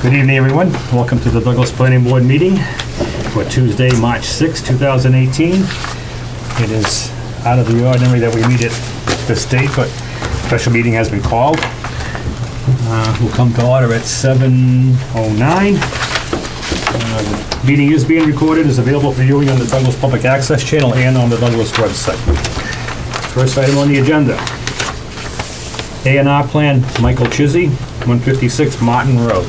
Good evening, everyone. Welcome to the Douglas Planning Board meeting for Tuesday, March 6, 2018. It is out of the ordinary that we meet at this date, but special meeting has been called. We'll come to order at 7:09. The meeting is being recorded, is available for viewing on the Douglas Public Access Channel and on the Douglas website. First item on the agenda. A&R Plan, Michael Chizzy, 156 Martin Road.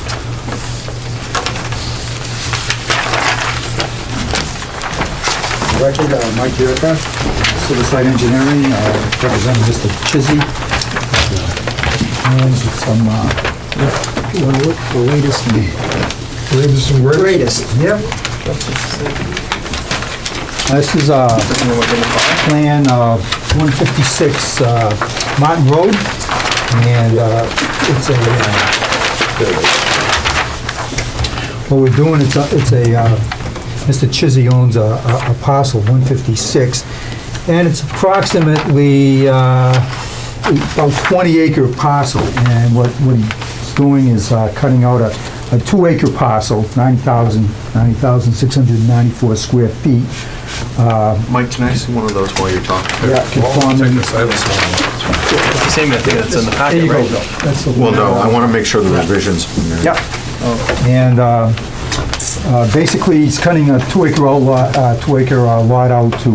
Record, Mike Yurka, Civil Site Engineering, representing Mr. Chizzy. Plans with some, the latest and greatest. Yep. This is a plan of 156 Martin Road, and it's a, what we're doing, it's a Mr. Chizzy owns a parcel, 156, and it's approximately about 20-acre parcel. And what he's doing is cutting out a 2-acre parcel, 90,694 square feet. Mike, can I see one of those while you're talking? Yeah, conforming. Same thing that's in the packet, There you go. right? That's the Well, one. no, I want to make sure the revisions. Yep. And basically, he's cutting a 2-acre lot, lot out to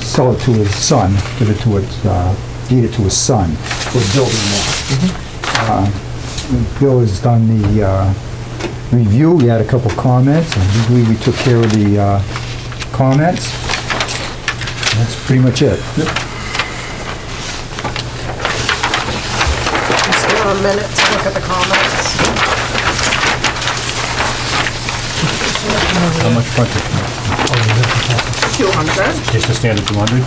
sell it to his son, deed it to his son for building lot. Bill has done the review. We had a couple comments, and we believe we took care of the comments. That's pretty much it. Just give them a minute to look at the comments. How much frontage? 200. Just a standard 200?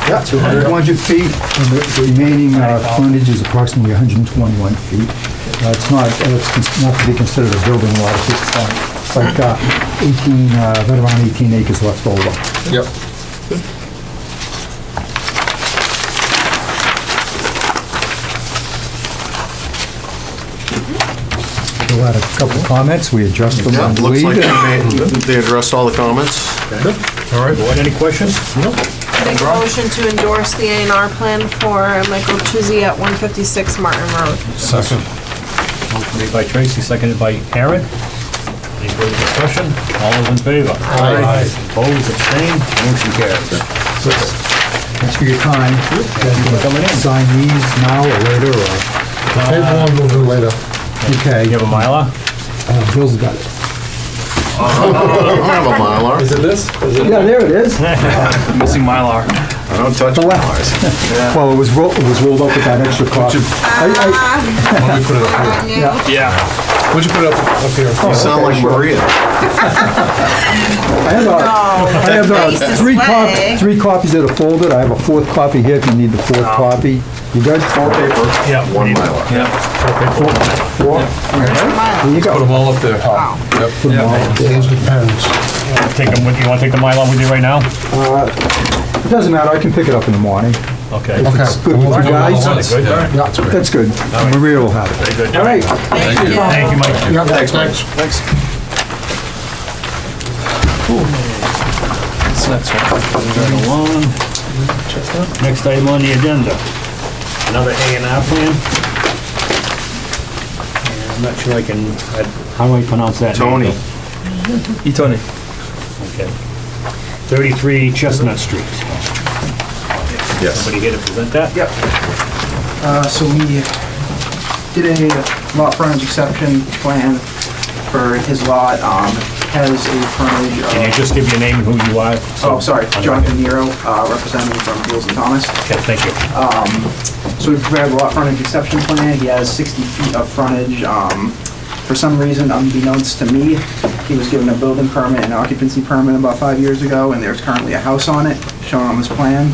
Yeah. 200 feet, and the remaining frontage is approximately 121 feet. It's not to be considered a building lot at this point. It's like about around 18 acres left over. Yep. We had a couple of comments, we addressed them, I Looks believe. like they addressed all the comments. All right, board, any questions? Make a motion to endorse the A&R plan for Michael Chizzy at 156 Martin Road. Second. Motion made by Tracy, seconded by Aaron. Any further discussion? All those in favor? Aye. Opposed, abstained, motion carries. Thanks for your time. Coming in. Sign these now or later, or? Paper one we'll do later. Okay, You have a Mylar? Bill's got it. I have a Mylar. Is it this? Yeah, there it is. Missing Mylar. I don't touch The left. Mylars. Well, it was rolled up with that extra copy. Why don't we put it up here? Yeah. Yeah. Why'd you put it up here? You sound like Maria. I have Nicest way. three copies that are folded. I have a 4th copy here if you need the 4th copy. You good? 4 paper, Yeah. 1 Mylar. Yeah. 4? There you Put go. them all up there. Wow. Yep. Put them all up there. Those depends. Take them with you, want to take the Mylar with you right now? It doesn't matter, I can pick it up in the morning. Okay. Okay. It's good with you guys. Good? Yeah, that's great. That's good. Maria will have it. Very good. All right. Thank you. Thank you, Mike. Yeah, thanks. Thanks. This next one. Right along. Next item on the agenda, another A&R plan. And I'm not sure how do I pronounce that? name, Tony. Bill? Tony. Okay. 33 Chestnut Street. Yes. Somebody here to present that? Yep. So we did a lot frontage exception plan for his lot. Has a frontage Can you of, just give your name and who you are? oh, sorry, Jonathan Nero, representing from Beals and Thomas. Okay, thank you. So we prepared a lot frontage exception plan. He has 60 feet of frontage. For some reason, unbeknownst to me, he was given a building permit and occupancy permit about 5 years ago, and there's currently a house on it, shown on this plan.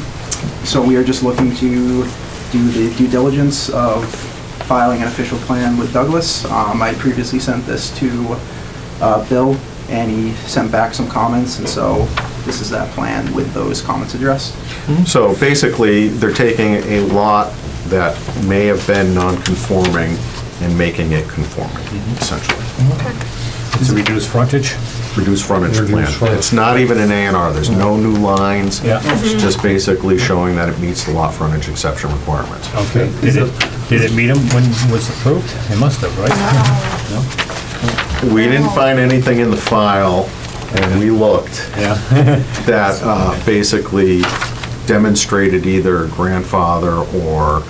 So we are just looking to do the due diligence of filing an official plan with Douglas. I previously sent this to Bill, and he sent back some comments, and so this is that plan with those comments addressed. So basically, they're taking a lot that may have been non-conforming and making it conforming, essentially. It's a reduced frontage. Reduced frontage plan. Reduced frontage. It's not even an A&R, there's no new lines. Yeah. It's just basically showing that it meets the lot frontage exception requirements. Okay. Did it meet them when it was approved? It must have, right? No? We didn't find anything in the file, and we looked, Yeah. that basically demonstrated either grandfather or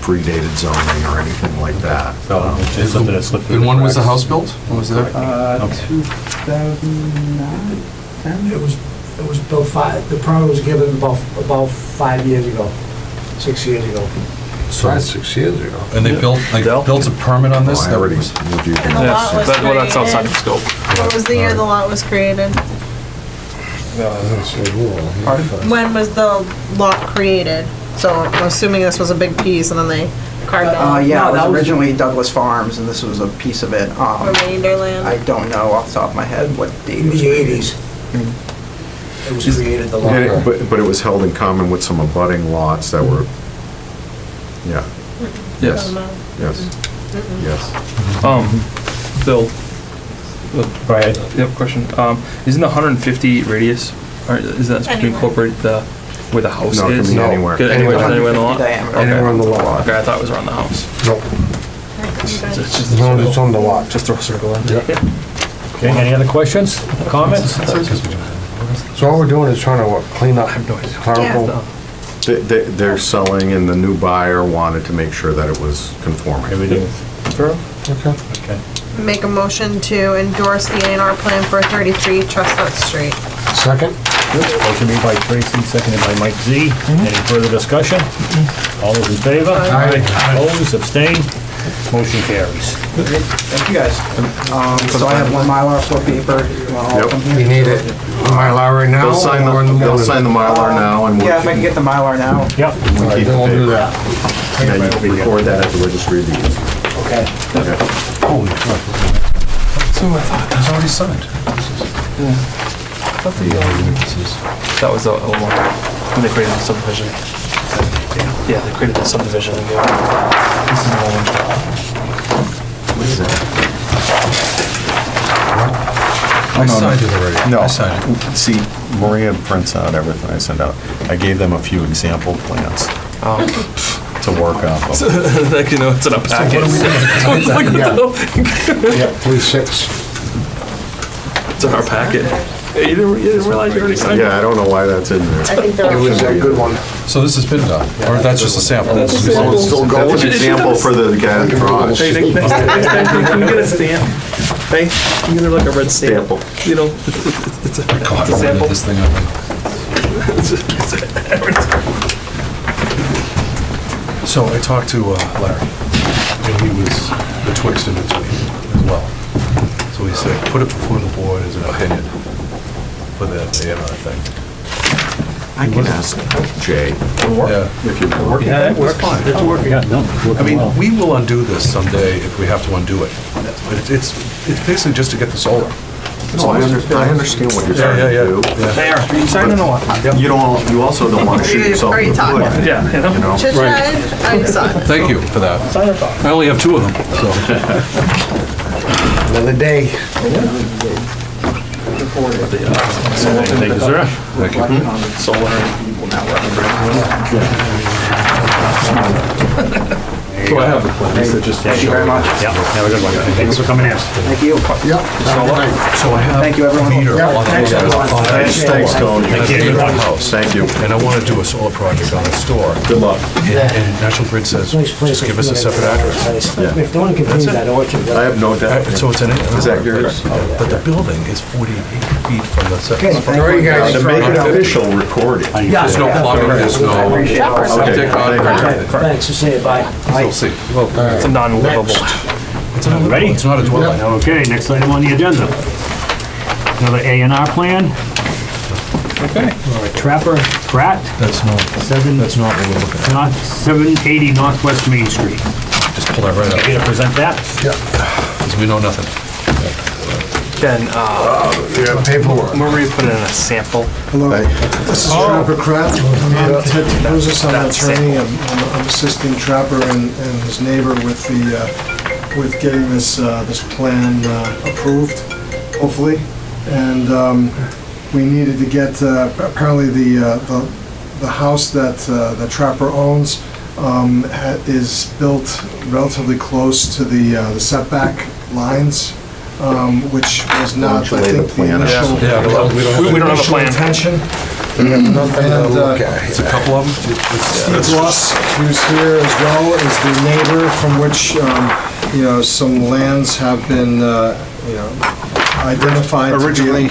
predated zoning or anything like that. So it's just something that slipped through. And when was the cracks. house built? When was that? 2009, 10? It was built the permit was given about 5 years ago, 6 years ago. So 6 years ago. And they built a permit on this? I already reviewed And the that. lot was Well, that's outside of created. scope. What was the year the lot was created? When was the lot created? So I'm assuming this was a big piece and then they carved out Yeah, No, it that was was- originally Douglas Farms, and this was a piece of it. remainder land. I don't know off the top of my head what date In it was the created. 80s. It was created, the And lot. it- But it was held in common with some abutting lots that were, yeah, Yes. yes, yes. Bill, Right. yep, question. Isn't the 150 radius, or is that supposed to Anywhere. incorporate where the house No, it is? can be anywhere. Good, anywhere in the lot? 150 diameter. Anywhere on the lot. Okay, I thought it was around the house. No, It's just, no, it's on the lot. just throw a circle in. Okay, any other questions, comments? So all we're doing is trying to, what, clean up clerical? They're selling, and the new buyer wanted to make sure that it was conforming. Everything through? Okay. Okay. Make a motion to endorse the A&R plan for 33 Chestnut Street. Second? Motion made by Tracy, seconded by Mike Z. Any further discussion? All those in favor? Aye. Opposed, abstained, motion carries. Thank you, guys. So I have one Mylar for paper. You want all of them You here? need it Mylar right now? They'll sign or in the morning? Mylar now, and Yeah, if I can we'll get the Mylar now. Yep. All right, then we'll do that. yeah, you can record that at the registry of deeds. Okay. Okay. Holy crap. So I thought it was already signed. That was the old one, when they created the subdivision. Yeah, they created the subdivision and this is the one. What is that? I signed it already. No. I signed it. See, Maria prints out everything I send out. I gave them a few example plans to work off of. Like, you know, it's in a packet. It's like, Yeah, 3-6. it's in our packet. Hey, you didn't realize you already signed it? Yeah, I don't know why that's in there. It was a good one. So this has been done, or that's just a sample? That's an example for the guy that draws. Hey, next time, can you get a stamp? Hey, you get like a red stamp. Sample. You know, it's a sample. This thing up. So I talked to Larry, and he was betwixt and between as well. So he said, put it before the board as an opinion for the A&R thing. I can ask Jay Yeah. if you're working. Yeah, that works. It's working. Yeah, no, it's working I mean, well. we will undo this someday if we have to undo it. But it's basically just to get the solar. No, I understand what you're trying to do. There, are you signing or what? You also don't want to shoot yourself Are in you the foot. talking? Yeah, you know? You know? Chit chat, I decided. Thank you for that. I only have 2 of them, so. Another day. Thank you, sir. Thank you. So I have the plans that just. Thank you very much. Yeah, have a good one. Thanks for coming in. Thank you. Yeah. So I have. Thank you, everyone. Meter Yeah, on thanks, the everyone. Thanks, Tony. Thank you. Meter on the house. Thank you. And I want to do a solar project on the store. Good luck. And National Grid says, Nice place. just give us a separate address. Yeah. If they want to continue that orchard. I have no doubt. So it's an. Is that yours? But the building is 48 feet from the Okay, setback. thank you guys. To make it official, record it. There's no plumbing, there's no Okay, septic on thank it. Thanks for saying bye. We'll see. Well, It's a non-livable. it's not, Ready? it's not a dwelling. Okay, next item on the agenda. Another A&R plan. Okay. Trapper Pratt, That's not what we're looking at. North 780 Northwest Main Street. Just pull that right Here up. to present that. Yeah. Because we know nothing. Ken, Yeah, paperwork. remember you put in a sample? Hello, this is Trapper Pratt. I'm Ted Capuzis, I'm an attorney. I'm assisting Trapper and his neighbor with with getting this plan approved, hopefully. And we needed to get, apparently the house that Trapper owns is built relatively close to the setback lines, which was not, I think, the initial. We don't have a plan. Intention. We have nothing to look at. It's a couple of them. Steve Ross, who's here as well, is the neighbor from which, some lands have been, identified. to be- Originally,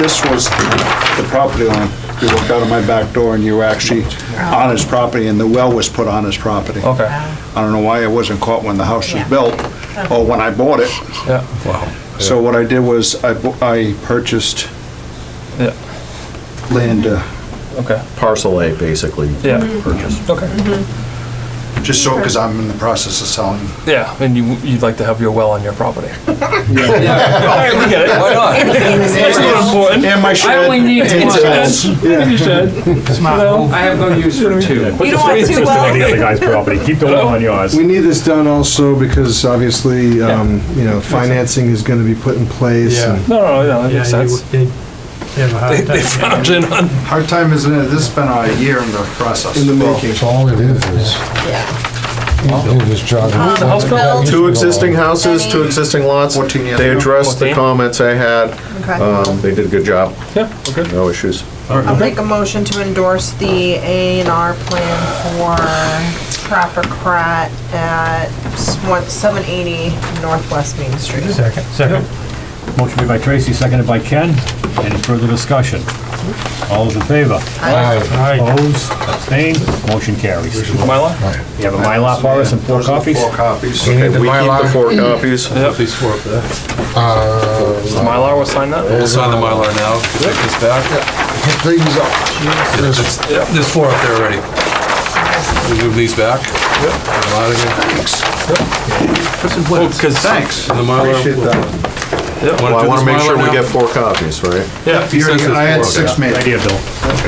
this was the property line. You looked out of my back door and you were actually on his property and the well was put on his property. Okay. I don't know why it wasn't caught when the house was built or when I bought it. Yeah. Wow. So what I did was I purchased Yeah. land, Okay. Parcel A, basically. Yeah. Purchase. Okay. just so, because I'm in the process of selling. Yeah, and you'd like to have your well on your property. Yeah. All right, we get it. Why not? It's not important. And my shed. I only need two wells. You should. I have no use for two. You don't want It's two just on the wells? other guy's property. Keep the well on yours. We need this done also because obviously, financing is gonna be put in place. Yeah. and- No, that makes sense. They have a hard time. They found you on. Hard time, isn't it? This has been a year in the process. In the making. All it is Yeah. just jogging. the house built? Two existing houses, two existing lots. 14 years They ago. addressed the 14. comments I had. Okay. They did a good job. Yeah, okay. No issues. I'll make a motion to endorse the A&R plan for Trapper Pratt at 780 Northwest Main Street. Second. Motion made by Tracy, seconded by Ken. Any further discussion? All those in favor? Aye. Opposed? Abstained? Motion carries. Mylar? You have a Mylar for us and 4 copies? 4 copies. Okay, we keep the 4 copies. Yep. These four up there. The Mylar will sign that? We'll sign the Mylar now. Get this back. These up. There's 4 up there already. We move these back. Yep. Out of here. Thanks. And the Mylar. Appreciate that. Well, I want to make sure we get 4 copies, right? Yeah. He says there's I had 4 up there. 6 made. Idea, Bill.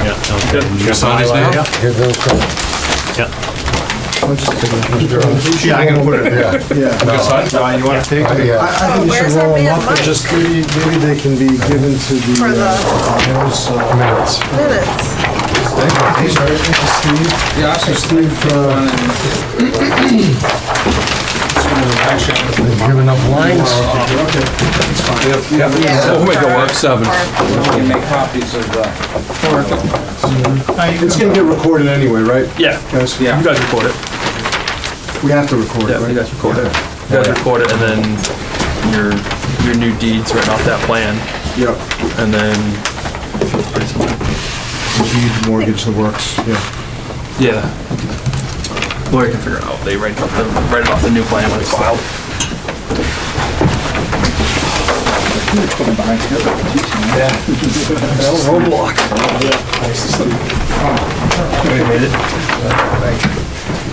Yeah, sounds good. You sign these now? Yeah. Yeah, I'm gonna put it there. Yeah. You want to take it? I think you Where's should our roll them man up, but Mike? just maybe they can be given to For the, the those, Minutes. minutes. these are, Steve. Yeah, So Steve, Giving up lines. We'll make it work. 7. you make copies of the. it's gonna get recorded anyway, right? Yeah. Guys? You guys record it. We have to record it, Yeah, you right? guys record it. You guys record it, and then your new deeds written off that plan, Yep. and then, Deed, mortgage, the works, yeah. yeah. Lawyer can figure it out. They write it off the new plan when it's filed. Roadblock.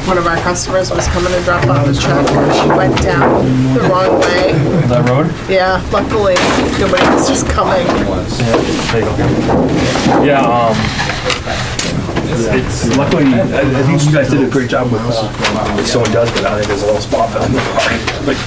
One of our customers was coming to drop off a check and she went down the wrong way. That road? Yeah, luckily nobody else was coming. Yeah, it's luckily, I think you guys did a great job with, if someone does get out, I think there's a little spot down there. Like,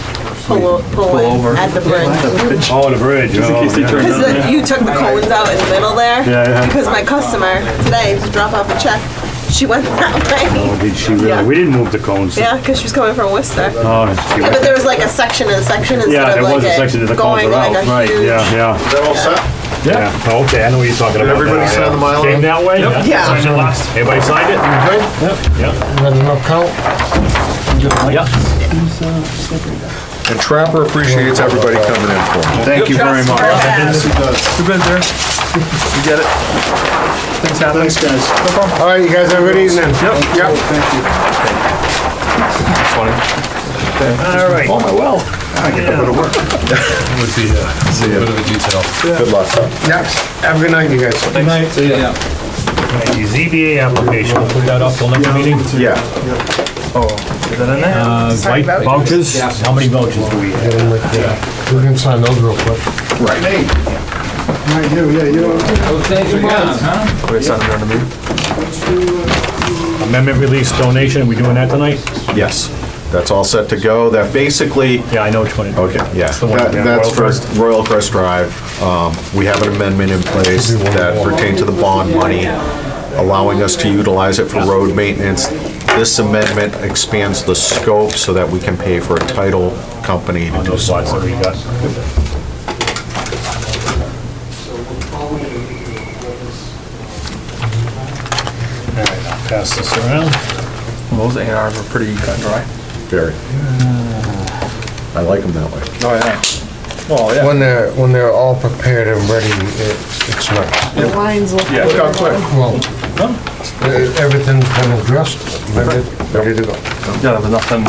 Pull over. in at the bridge. Oh, the bridge. just in case they turn Because down there. you took the cones out in the middle there. Yeah. Because my customer today to drop off a check, she went that Oh, way. did she really? Yeah. We didn't move the cones. Yeah, because she was coming from Worcester. Oh, she But went. there was like a section and a section instead Yeah, of there like was a section that the cones going were like out. a Right, huge. yeah. Is that all set? Yeah, oh, okay, I know what you're talking about. everybody now, sign the Mylar? Came that way? Yeah. Signed it last. Everybody signed it? Yep. And Trapper appreciates everybody coming in for him. Thank you very much. We've been there. You get it. Things happen. Thanks, guys. All right, you guys have a good evening. Yep. Funny. All right. Oh, my well. I get to go to work. With the, bit of a detail. Good luck. Yep. Have a good night, you guys. Good night. The ZBA application, we'll put that up till next meeting. Yeah. Oh, Is that in there? Sorry, White vouchers? vouchers? How many vouchers do we have? We can sign those real quick. Right. Right, you. We're signing under me. Amendment release donation, are we doing that tonight? Yes, that's all set to go. That basically, Yeah, I know which one it is. okay, yeah, That's the one, yeah, that's Royal for Crest. Royal Crest Drive. We have an amendment in place that pertains to the bond money, allowing us to utilize it for road maintenance. This amendment expands the scope so that we can pay for a title company to On do those some lots that we work. got. All right, I'll pass this around. Well, those A&Rs were pretty cut and dry. Very. I like them that way. Oh, yeah. Oh, yeah. When they're all prepared and ready, it's not. The lines look. Yeah. Look how quick. Well, everything's been addressed, ready to go. Yeah, there was nothing,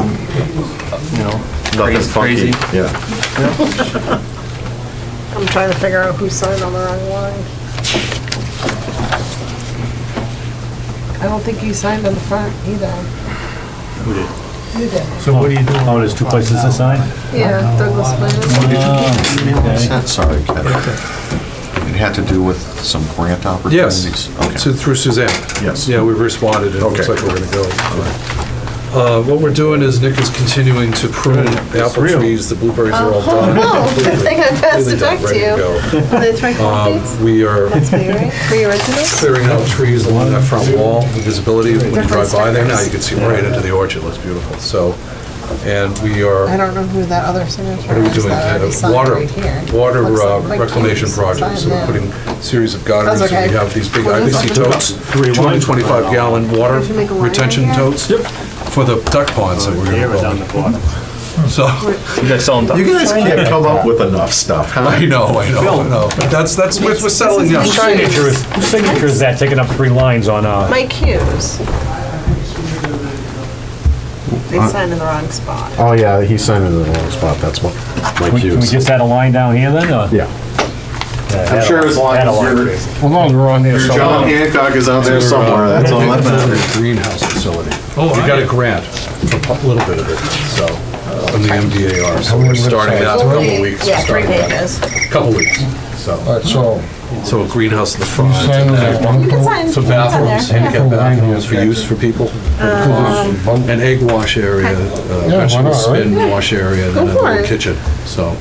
Nothing funky. crazy. Yeah. I'm trying to figure out who signed on the wrong line. I don't think you signed on the front either. Who did? You did. So what are you doing? Oh, there's two places to sign? Yeah, Douglas Plans. What's that? Sorry, Ken. It had to do with some grant Yes, opportunities? Okay. through Suzanne. Yes. Yeah, we've responded, and it looks Okay. like we're gonna go. What we're doing is Nick is continuing to prune the apple real. trees, the blueberries are all Oh, done. no, good thing I passed Completely it back done, to ready you. go. Are they three copies? We are That's me, right? For your originals? clearing out trees along that front wall, the visibility, when you drive by there now, you can see right into the orchard, it looks beautiful, so, and we I are, don't know who that other signature what are we is doing? that already signed Water, right here. water Looks like Mike reclamation Hughes project, so signed we're that. putting a series of gardens, That's and we okay. have these big What is IBC it? totes, 225 gallon water Did you make a line retention here? totes for the duck ponds that we're Here gonna or down the build. bottom? So, You guys selling ducks? You guys can't come up with enough stuff, huh? I know. But that's, we're settling down. Whose signature is that, taking up 3 lines on, Mike Hughes. They signed in the wrong spot. Oh, yeah, he signed it in the wrong spot, that's what, Mike can we Hughes. just add a line down here then, or? Yeah. I'm sure as long as you're- Well, no, we're on there John somewhere. Hancock is out there somewhere, that's all that matters. Greenhouse facility. Oh, we got a grant for a little bit of it, so, from the MDAR, so we're starting that in a couple of weeks. Yeah, 3 starting that. pages. Couple weeks, so, All right, so a greenhouse in the front. sign and that then one. You can sign. Some it's on bathrooms, there, yeah. handicap bathrooms for use for people. An egg wash area, why vegetable not, spin right? wash area, and then a Go for little it. kitchen, so,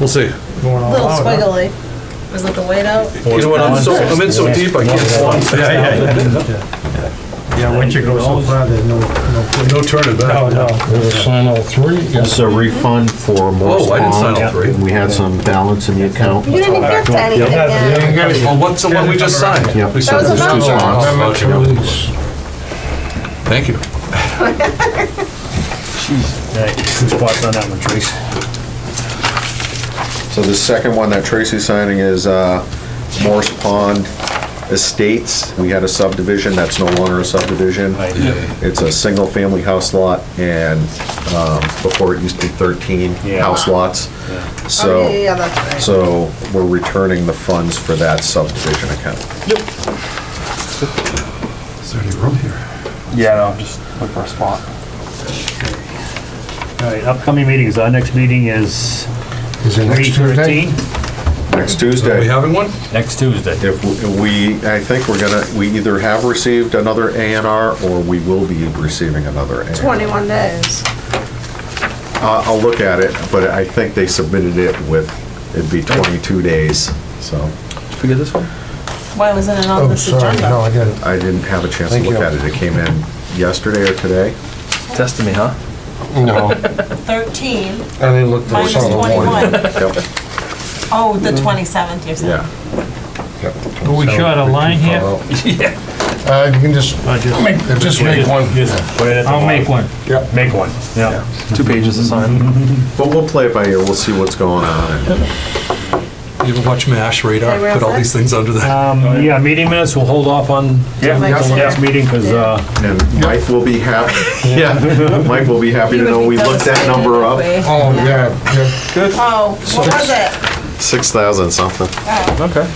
we'll see. Little squiggly. Was it the weight out? You know what, I'm in so deep, I can't swim. Yeah, once you go so far, there's no. No turning back. We'll sign all three. This is a refund for Morse Oh, I didn't sign all Pond. three. We had some balance in the account. You didn't get to anything yet. Well, what's the one we just signed? Yep. We signed That was a those two voucher. spots. Amendment to release. Thank you. Yeah, 2 spots on that one, Trace. So the second one that Tracy's signing is Morse Pond Estates. We had a subdivision, that's no longer a subdivision. It's a single-family house lot, and before it used to be 13 Yeah. house lots. Oh, So, yeah, that's right. so we're returning the funds for that subdivision account. Is there any room here? Yeah, no, just look for a spot. All right, upcoming meetings, our next meeting is Is it next Tuesday? 3/13, Next Are we Tuesday. having one? next Tuesday. If we, I think we either have received another A&R or we will be receiving another A&R. 21 days. I'll look at it, but I think they submitted it with, it'd be 22 days, so Did you forget this one? Why wasn't it on Oh, this sorry, no, agenda? I got it. I didn't have a chance to Thank look you. at it. It came in yesterday or today. Testing me, huh? No, 13 I didn't look for minus something. 21. Yep, Oh, the 27th, you're saying? yeah. Are we short a line here? You can just make one. Put it at the I'll make bottom. one. Make one, yeah. 2 pages to sign. But we'll play it by ear. We'll see what's going on. You ever watch MASH Radar? Hey, we're Put all set? these things under that. Yeah, meeting minutes, we'll hold off on Yeah. the next meeting, because, And Mike will be happy, yeah, Mike will be happy to know we looked that number up. Oh, yeah, yeah. Oh, what was it? 6,000 something. Okay.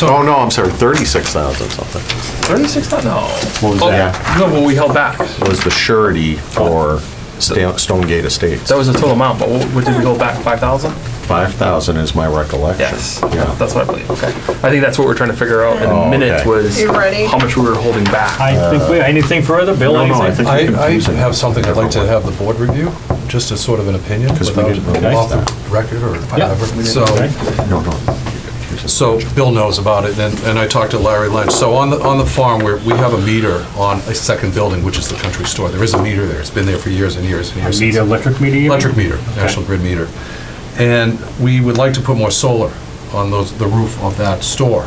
Oh, no, I'm sorry, 36,000 something. 36? No. What was that? No, when we held back. Was the surety for Stonegate Estates. That was the total amount, but what did we hold back, 5,000? 5,000 is my recollection. Yes, Yeah. that's what I believe, okay. I think that's what we're trying to figure out in Oh, a minute okay. was You ready? how much we were holding back. I think anything further, Bill? No, no, I anything? think- I have something I'd like to have the board review, just as sort of an opinion, 'Cause we without didn't off the vote. record or Yeah. whatever. So, Okay. No, no. so Bill knows about it, and I talked to Larry Lynch. So on the farm, where we have a meter on a second building, which is the country store. There is a meter there. It's been there for years and years and A years. meter, electric meter? you mean? Electric meter, National Grid meter. And we would like to put more solar on the roof of that store,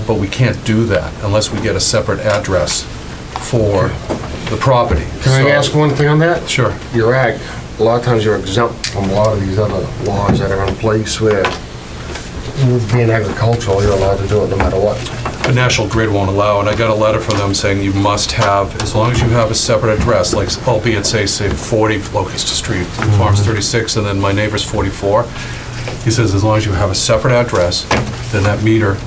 but we can't do that unless we get a separate address for the property. Can I So- ask one thing on that? Sure. Your ag, a lot of times you're exempt from a lot of these other laws that are in place where being agricultural, you're allowed to do it no matter what. The National Grid won't allow, and I got a letter from them saying you must have, as long as you have a separate address, like albeit say 40 Locust Street, Farms 36, and then my neighbor's 44. He says as long as you have a separate address, then that meter,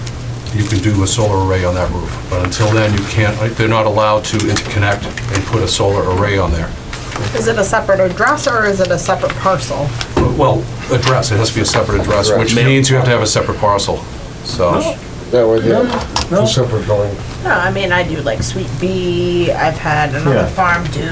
you can do a solar array on that roof. But until then, you can't, they're not allowed to interconnect and put a solar array on there. Is it a separate address or is it a separate parcel? Well, address, it has to be a separate address, which means you have to have a separate parcel, so. That way, two separate going. No, I mean, I do like Sweet Bee, I've had another Yeah. farm do,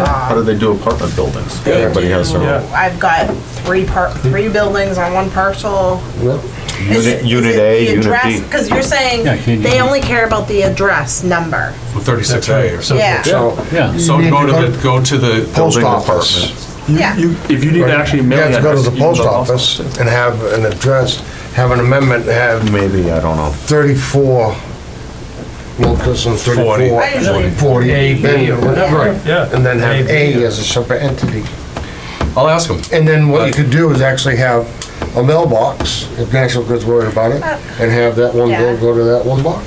How do they do apartment buildings? they Everybody has their own. I've got three buildings on one parcel. Unit A, Unit B. Because you're saying Yeah, can you- they only care about the address number. With 36A or something. Yeah, So, Yeah. So You need go to to go to the post building office. department. yeah. If you need to actually You mail have the to go to address, the you can post go to office and have an address, have an amendment, have Maybe, I don't know. 34 Locust and 34. I usually- 48, then, right, Yeah. and then have A as a separate entity. I'll ask them. And then what you could do is actually have a mailbox, if National Grid's worried about it, and have that one Yeah. bill go to that one box.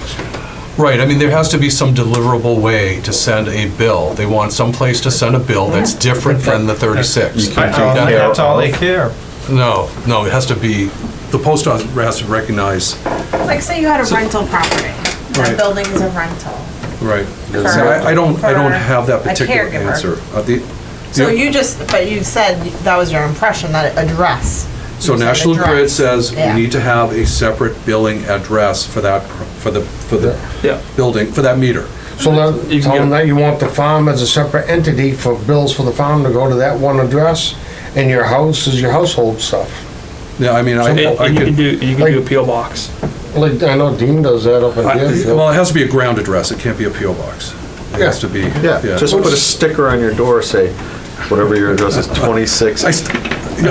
Right, I mean, there has to be some deliverable way to send a bill. They want some place to send a bill that's different than the 36. That's all they care. No, it has to be, the post office has to recognize, Like say you had a rental property, Right. that building is a rental. right. For- See, I don't have that for a particular caregiver. answer. So you but you said that was your impression, that address. So You said National Grid address. says we Yeah. need to have a separate billing address for that, for the Yeah. building, for that meter. So You then, can tell get- them that you want the farm as a separate entity for bills for the farm to go to that one address, and your house is your household stuff. Yeah, I mean, I And you can could, do a PO box. Like, I know Dean does that up in Deerfield. well, it has to be a ground address, it can't be a PO box. It has to be, Yeah, just put a sticker on your door, say, whatever your address is, 26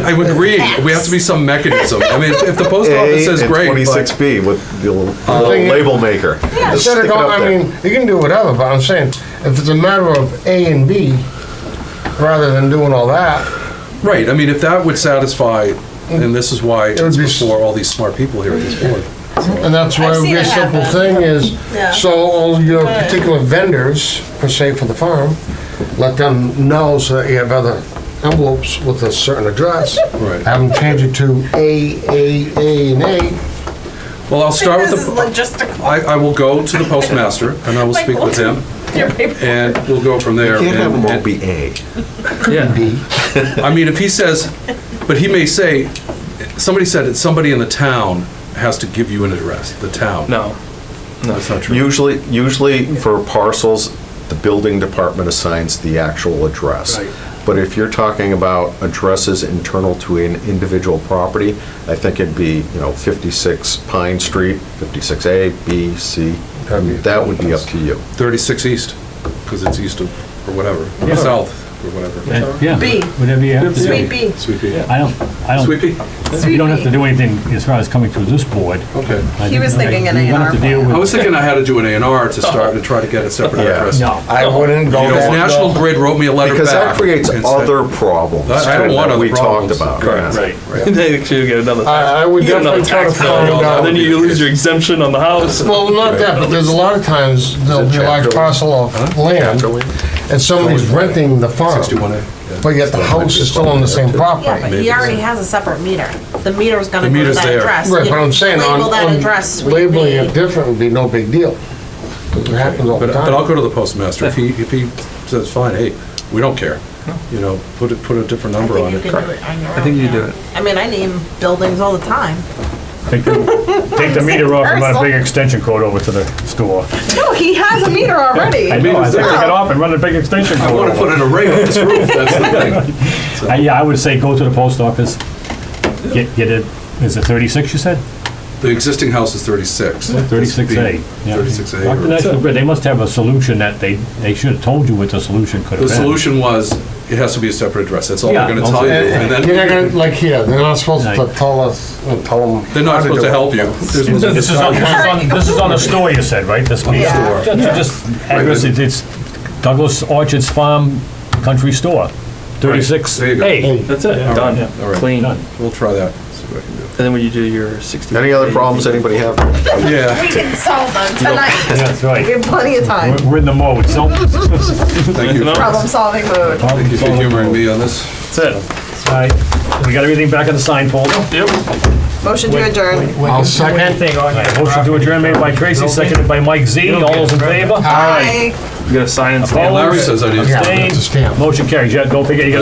I would agree, we have to be some mechanism. I mean, if the post office A says and great, 26B with the little thing is- label maker. Just Instead stick of it going, up I there. mean, you can do whatever, but I'm saying, if it's a matter of A and B, rather than doing all that, right, I mean, if that would satisfy, and this is why would it's be- before all these smart people here at this board. and that's why I've it would seen be a it simple happen. thing is, Yeah. so all your Good. particular vendors, per se for the farm, let them know so that you have other envelopes with a certain address. Right. Have them change it to A, and A. Well, I'll start with This is the, logistical. I will go to the postmaster, and I will speak with him, Your paper. and we'll go from there. Can't have and- them all and- be A. Yeah. I mean, if he says, but he may say, somebody said that somebody in the town has to give you an address, the town. No. That's not true. Usually for parcels, the building department assigns the actual address. Right. But if you're talking about addresses internal to an individual property, I think it'd be, 56 Pine Street, 56A, B, C. That would be up to you. 36 East, because it's east of, or whatever, or south, or whatever. Yeah, B. whatever you have to do. Sweet Bee. Sweet pea. I don't, Sweet pea? you don't have to do anything as far as coming through this board. Okay. I He was think, thinking an you're gonna have to A&R deal plan. I with- was thinking I had to do an A&R to start, to try to get a separate Yeah. address. No, I wouldn't go Because that. National Grid wrote me a letter back. Because that creates and said- other problems. I don't too, want that other we problems. talked about. Correct. yeah. right. They should get another. I would You get another definitely try to tax bill, find out. and then you lose your exemption on the house. Well, not that, but there's a lot of times, there'll be a large parcel of land, and somebody's renting the farm, 61A. yeah. but yet the house is still on the same Yeah, property. but he already has a separate meter. The meter's gonna The go to meter's that there. address. Right, You but I'm saying label that address, on Sweet labeling Pea. it different would be no big deal. It happens all the But I'll time. go to the postmaster. If he says, fine, hey, we don't care, you know, put a different I number think on you it. can do it on your own. I think you yeah. do it. I mean, I name buildings all the time. Take the meter off and run a big extension cord over to the store. No, he has a meter already. I know, I said take it off and run a big extension I cord want to put over. an array on this roof, that's the thing. Yeah, I would say go to the post office, get it, is it 36 you said? The existing house is 36. 36A. yeah. 36A. Talk to National Grid, they must have a solution that they should have told you what the solution could have The been. solution was, it has to be a separate address, that's all Yeah, they're gonna tell you. And And you're not then, gonna, like here, they're not supposed to Right. tell us, tell them. they're not supposed to help you. They're supposed to This is on the store, you said, right? This meter Yeah. store. Just address, it's Douglas Orchards Farm Country Store, 36. There you go. Hey, That's it, done, All right. clean. done. We'll try that, see what I can do. And then when you do your 60. Any other problems anybody have? Yeah, We can solve them tonight. That's right. We have plenty of time. We're in the mode, so. thank you. Problem solving mode. Thank you for humoring me on this. That's it. All right, we got everything back in the sign folder. Yep. Motion to adjourn. I'll second. All right, motion to adjourn made by Tracy, seconded by Mike Z. All those in favor? Aye. You gotta sign and stamp. Larry says I need to. Yeah, Abstain. it's a stamp. Motion carries. Yeah, don't forget, you gotta